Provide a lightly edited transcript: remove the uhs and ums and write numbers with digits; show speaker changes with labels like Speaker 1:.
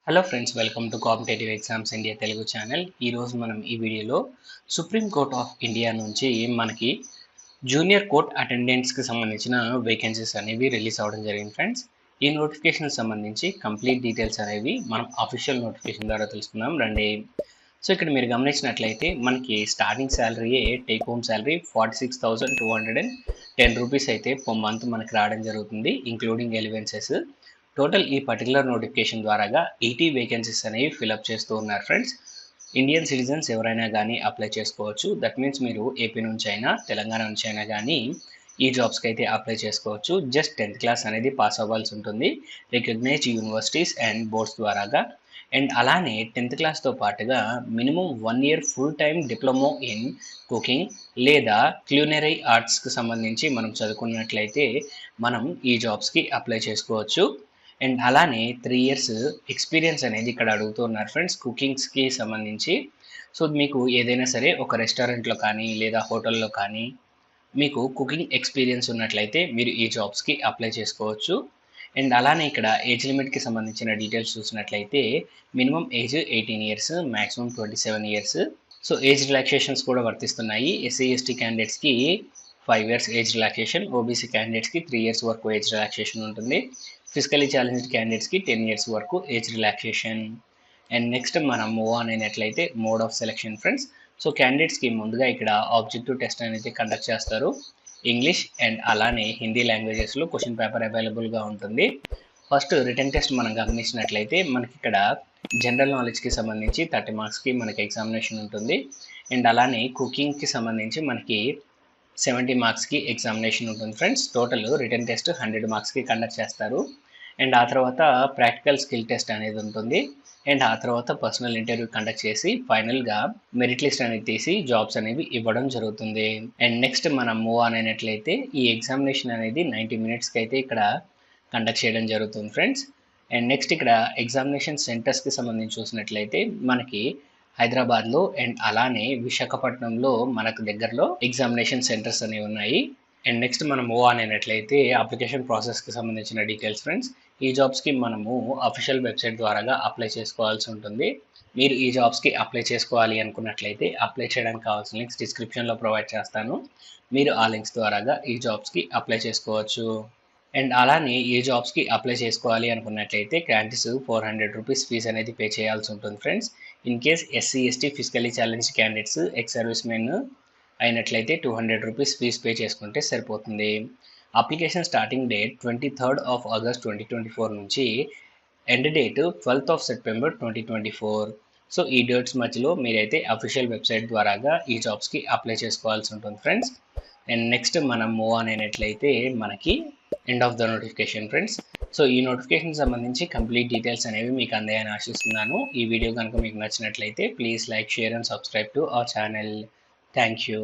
Speaker 1: Hello friends, welcome to competitive exams India Telugu channel. ఈరోజు మనం ఈ వీడియోలో సుప్రీం కోర్ట్ ఆఫ్ ఇండియా నుంచి మనకి జూనియర్ కోర్ట్ అటెండెంట్స్కి సంబంధించిన వేకెన్సీస్ అనేవి రిలీజ్ అవ్వడం జరిగింది ఫ్రెండ్స్. ఈ నోటిఫికేషన్ సంబంధించి కంప్లీట్ డీటెయిల్స్ అనేవి మనం అఫీషియల్ నోటిఫికేషన్ ద్వారా తెలుసుకుందాం రండి. సో ఇక్కడ మీరు గమనించినట్లయితే మనకి స్టార్టింగ్ శాలరీయే టేక్ హోమ్ శాలరీ 46,210 రూపీస్ అయితే పర్ మంత్ మనకి రావడం జరుగుతుంది, ఇంక్లూడింగ్ ఎలివెన్సెస్. టోటల్ ఈ పర్టికులర్ నోటిఫికేషన్ ద్వారాగా 80 వేకెన్సీస్ అనేవి ఫిలప్ చేస్తూ ఉన్నారు ఫ్రెండ్స్. ఇండియన్ సిటిజన్స్ ఎవరైనా కానీ అప్లై చేసుకోవచ్చు. దట్ మీన్స్ మీరు ఏపీ నుంచి అయినా తెలంగాణ నుంచి అయినా కానీ ఈ జాబ్స్కి అయితే అప్లై చేసుకోవచ్చు. జస్ట్ 10th క్లాస్ అనేది పాస్ అవ్వాల్సి ఉంటుంది రికగ్నైజ్డ్ యూనివర్సిటీస్ అండ్ బోర్డ్స్ ద్వారాగా. అండ్ అలానే 10th క్లాస్తో పాటుగా minimum 1 year full time diploma in cooking లేదా క్యూలినరీ ఆర్ట్స్కి సంబంధించి మనం చదువుకున్నట్లయితే మనం ఈ జాబ్స్కి అప్లై చేసుకోవచ్చు. అండ్ అలానే 3 years ఎక్స్పీరియన్స్ అనేది ఇక్కడ అడుగుతున్నారు ఫ్రెండ్స్ కుకింగ్స్కి సంబంధించి. సో మీకు ఏదైనా సరే ఒక రెస్టారెంట్లో కానీ లేదా హోటల్లో కానీ మీకు కుకింగ్ ఎక్స్పీరియన్స్ ఉన్నట్లయితే మీరు ఈ జాబ్స్కి అప్లై చేసుకోవచ్చు. అండ్ అలానే ఇక్కడ ఏజ్ లిమిట్కి సంబంధించిన డీటెయిల్స్ చూసినట్లయితే minimum age 18 years, maximum 27 years. So age relaxations కూడా వర్తిస్తున్నాయి. ఎస్సీ ఎస్టీ క్యాండిడేట్స్కి 5 years ఏజ్ రిలాక్సేషన్, ఓబీసీ క్యాండిడేట్స్కి 3 years వరకు ఏజ్ రిలాక్సేషన్ ఉంటుంది. ఫిజికలీ ఛాలెంజ్డ్ క్యాండిడేట్స్కి 10 years వరకు ఏజ్ రిలాక్సేషన్. అండ్ నెక్స్ట్ మనం మూవ్ ఆన్ అయినట్లయితే mode of selection friends. So క్యాండిడేట్స్కి ముందుగా ఇక్కడ ఆబ్జెక్టివ్ టెస్ట్ అనేది కండక్ట్ చేస్తారు. ఇంగ్లీష్ అండ్ అలానే హిందీ లాంగ్వేజెస్లో క్వశ్చన్ పేపర్ అవైలబుల్గా ఉంటుంది. ఫస్ట్ రిటర్న్ టెస్ట్ మనం గమనించినట్లయితే మనకి ఇక్కడ జనరల్ నాలెడ్జ్కి సంబంధించి 30 మార్క్స్కి మనకి ఎగ్జామినేషన్ ఉంటుంది. అండ్ అలానే కుకింగ్కి సంబంధించి మనకి 70 మార్క్స్కి ఎగ్జామినేషన్ ఉంటుంది ఫ్రెండ్స్. టోటల్ రిటర్న్ టెస్ట్ 100 మార్క్స్కి కండక్ట్ చేస్తారు. అండ్ ఆ తర్వాత ప్రాక్టికల్ స్కిల్ టెస్ట్ అనేది ఉంటుంది. అండ్ ఆ తర్వాత పర్సనల్ ఇంటర్వ్యూ కండక్ట్ చేసి ఫైనల్గా మెరిట్ లిస్ట్ అనేది తీసి జాబ్స్ అనేవి ఇవ్వడం జరుగుతుంది. అండ్ నెక్స్ట్ మనం మూవ్ ఆన్ అయినట్లయితే ఈ ఎగ్జామినేషన్ అనేది 90 minutesకి అయితే ఇక్కడ కండక్ట్ చేయడం జరుగుతుంది ఫ్రెండ్స్. అండ్ నెక్స్ట్ ఇక్కడ ఎగ్జామినేషన్ సెంటర్స్కి సంబంధించి చూసినట్లయితే మనకి హైదరాబాద్లో అండ్ అలానే విశాఖపట్నంలో మనకు దగ్గరలో ఎగ్జామినేషన్ సెంటర్స్ అనేవి ఉన్నాయి. అండ్ నెక్స్ట్ మనం మూవ్ ఆన్ అయినట్లయితే అప్లికేషన్ ప్రాసెస్కి సంబంధించిన డీటెయిల్స్ ఫ్రెండ్స్. ఈ జాబ్స్కి మనము అఫీషియల్ వెబ్సైట్ ద్వారాగా అప్లై చేసుకోవాల్సి ఉంటుంది. మీరు ఈ జాబ్స్కి అప్లై చేసుకోవాలి అనుకున్నట్లయితే అప్లై చేయడానికి కావాల్సిన లింక్స్ డిస్క్రిప్షన్లో ప్రొవైడ్ చేస్తాను. మీరు ఆ లింక్స్ ద్వారాగా ఈ జాబ్స్కి అప్లై చేసుకోవచ్చు. అండ్ అలానే ఈ జాబ్స్కి అప్లై చేసుకోవాలి అనుకున్నట్లయితే క్యాండిడేట్స్ 400 రూపీస్ ఫీజు అనేది పే చేయాల్సి ఉంటుంది friends. In case SC ST physically challenged candidates ex service men అయినట్లయితే 200 రూపీస్ ఫీజు పే చేసుకుంటే సరిపోతుంది. Application starting date 23rd of August 2024 నుంచి end date 12th of September 2024. So ఈ డేట్స్ మధ్యలో మీరైతే అఫీషియల్ వెబ్సైట్ ద్వారాగా ఈ జాబ్స్కి అప్లై చేసుకోవాల్సి ఉంటుంది ఫ్రెండ్స్. అండ్ నెక్స్ట్ మనం మూవ్ ఆన్ అయినట్లయితే మనకి end of the notification friends. So ఈ నోటిఫికేషన్ సంబంధించి కంప్లీట్ డీటెయిల్స్ అనేవి మీకు అందాయని ఆశిస్తున్నాను. ఈ వీడియో కనుక మీకు నచ్చినట్లయితే please like, share and subscribe to our channel. Thank you.